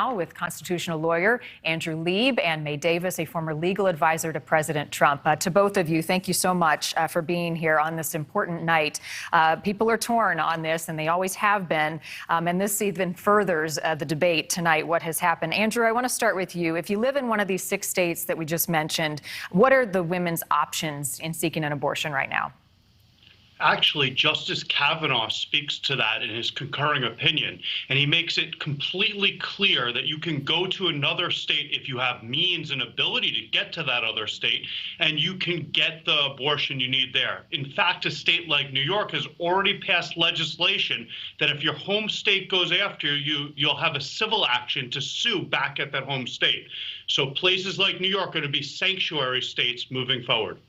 now with constitutional lawyer Andrew Lieb and May Davis, a former legal advisor to President Trump. To both of you, thank you so much for being here on this important night. People are torn on this, and they always have been, and this even furthers the debate tonight, what has happened. Andrew, I want to start with you. If you live in one of these 6 states that we just mentioned, what are the women's options in seeking an abortion right now? Actually, Justice Kavanaugh speaks to that in his concurring opinion, and he makes it completely clear that you can go to another state if you have means and ability to get to that other state, and you can get the abortion you need there. In fact, a state like New York has already passed legislation that if your home state goes after you, you'll have a civil action to sue back at that home state. So places like New York are going to be sanctuary states moving forward.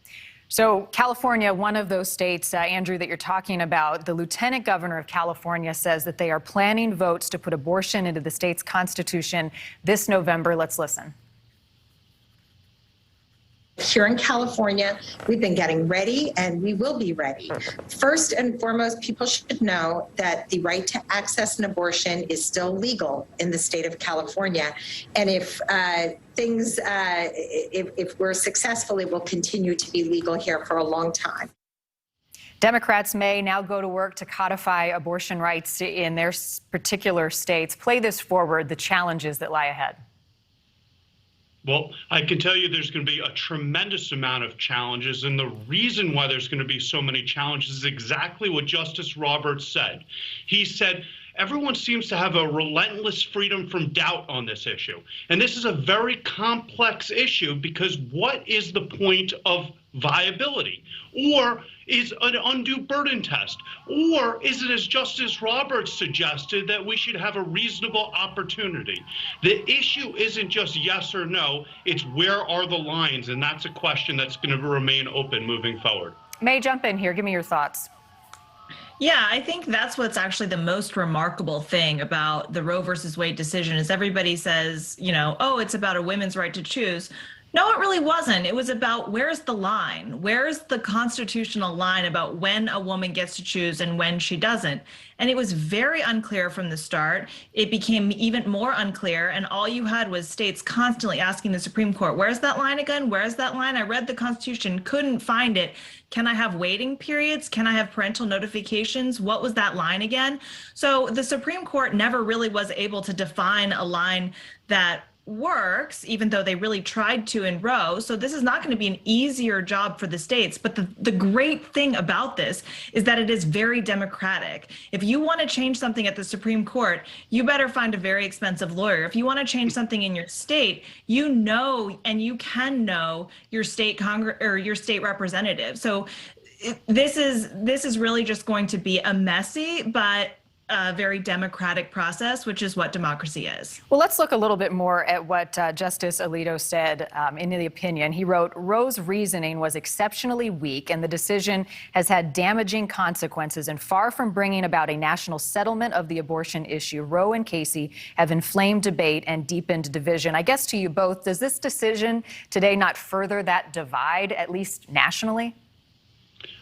So California, one of those states, Andrew, that you're talking about, the lieutenant governor of California says that they are planning votes to put abortion into the state's constitution this November. Let's listen. Here in California, we've been getting ready, and we will be ready. First and foremost, people should know that the right to access an abortion is still legal in the state of California. And if we're successful, it will continue to be legal here for a long time. Democrats may now go to work to codify abortion rights in their particular states. Play this forward, the challenges that lie ahead. Well, I can tell you there's going to be a tremendous amount of challenges, and the reason why there's going to be so many challenges is exactly what Justice Roberts said. He said, everyone seems to have a relentless freedom from doubt on this issue. And this is a very complex issue because what is the point of viability? Or is an undue burden test? Or is it, as Justice Roberts suggested, that we should have a reasonable opportunity? The issue isn't just yes or no, it's where are the lines? And that's a question that's going to remain open moving forward. May, jump in here. Give me your thoughts. Yeah, I think that's what's actually the most remarkable thing about the Roe versus Wade decision is everybody says, you know, oh, it's about a women's right to choose. No, it really wasn't. It was about where's the line? Where's the constitutional line about when a woman gets to choose and when she doesn't? And it was very unclear from the start. It became even more unclear. And all you had was states constantly asking the Supreme Court, where's that line again? Where's that line? I read the Constitution, couldn't find it. Can I have waiting periods? Can I have parental notifications? What was that line again? So the Supreme Court never really was able to define a line that works, even though they really tried to in Roe. So this is not going to be an easier job for the states. But the great thing about this is that it is very democratic. If you want to change something at the Supreme Court, you better find a very expensive lawyer. If you want to change something in your state, you know, and you can know your state Congress or your state representative. So this is really just going to be a messy, but a very democratic process, which is what democracy is. Well, let's look a little bit more at what Justice Alito said in the opinion. He wrote, Roe's reasoning was exceptionally weak, and the decision has had damaging consequences. And far from bringing about a national settlement of the abortion issue, Roe and Casey have inflamed debate and deepened division. I guess to you both, does this decision today not further that divide, at least nationally?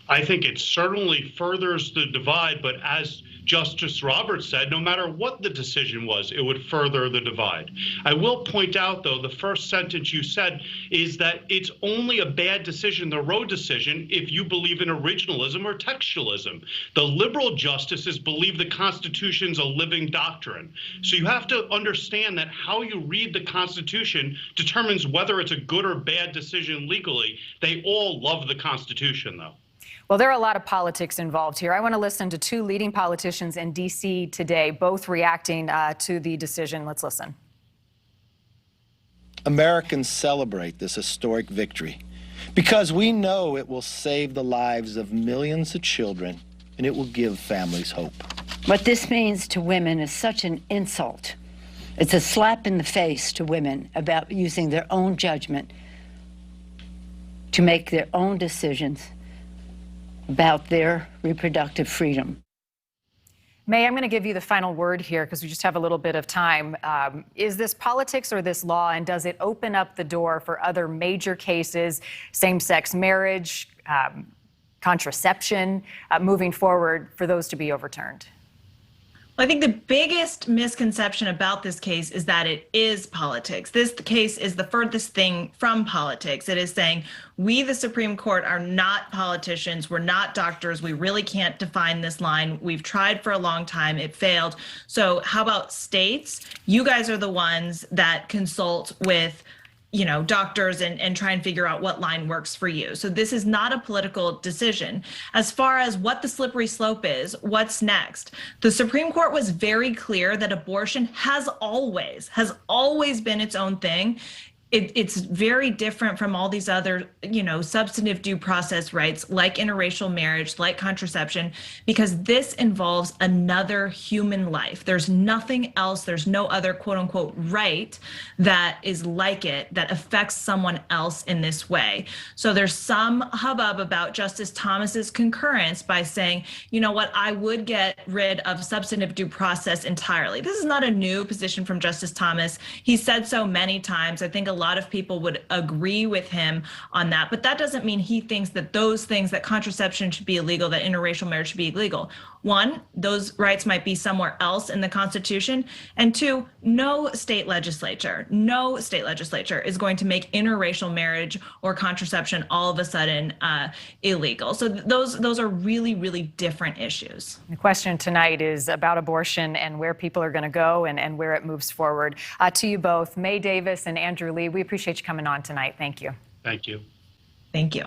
I think it certainly furthers the divide, but as Justice Roberts said, no matter what the decision was, it would further the divide. I will point out, though, the first sentence you said is that it's only a bad decision, the Roe decision, if you believe in originalism or textualism. The liberal justices believe the Constitution's a living doctrine. So you have to understand that how you read the Constitution determines whether it's a good or bad decision legally. They all love the Constitution, though. Well, there are a lot of politics involved here. I want to listen to 2 leading politicians in D.C. today, both reacting to the decision. Let's listen. Americans celebrate this historic victory because we know it will save the lives of millions of children and it will give families hope. What this means to women is such an insult. It's a slap in the face to women about using their own judgment to make their own decisions about their reproductive freedom. May, I'm going to give you the final word here because we just have a little bit of time. Is this politics or this law, and does it open up the door for other major cases, same-sex marriage, contraception, moving forward, for those to be overturned? I think the biggest misconception about this case is that it is politics. This case is the furthest thing from politics. It is saying, we, the Supreme Court, are not politicians. We're not doctors. We really can't define this line. We've tried for a long time. It failed. So how about states? You guys are the ones that consult with doctors and try and figure out what line works for you. So this is not a political decision. As far as what the slippery slope is, what's next? The Supreme Court was very clear that abortion has always been its own thing. It's very different from all these other, substantive due process rights like interracial marriage, like contraception, because this involves another human life. There's nothing else. There's no other quote unquote right that is like it that affects someone else in this way. So there's some hubbub about Justice Thomas's concurrence by saying, you know what, I would get rid of substantive due process entirely. This is not a new position from Justice Thomas. He said so many times. I think a lot of people would agree with him on that, but that doesn't mean he thinks that those things, that contraception should be illegal, that interracial marriage should be illegal. One, those rights might be somewhere else in the Constitution. And two, no state legislature is going to make interracial marriage or contraception all of a sudden illegal. So those are really, really different issues. The question tonight is about abortion and where people are going to go and where it moves forward. To you both, May Davis and Andrew Lieb, we appreciate you coming on tonight. Thank you. Thank you. Thank you.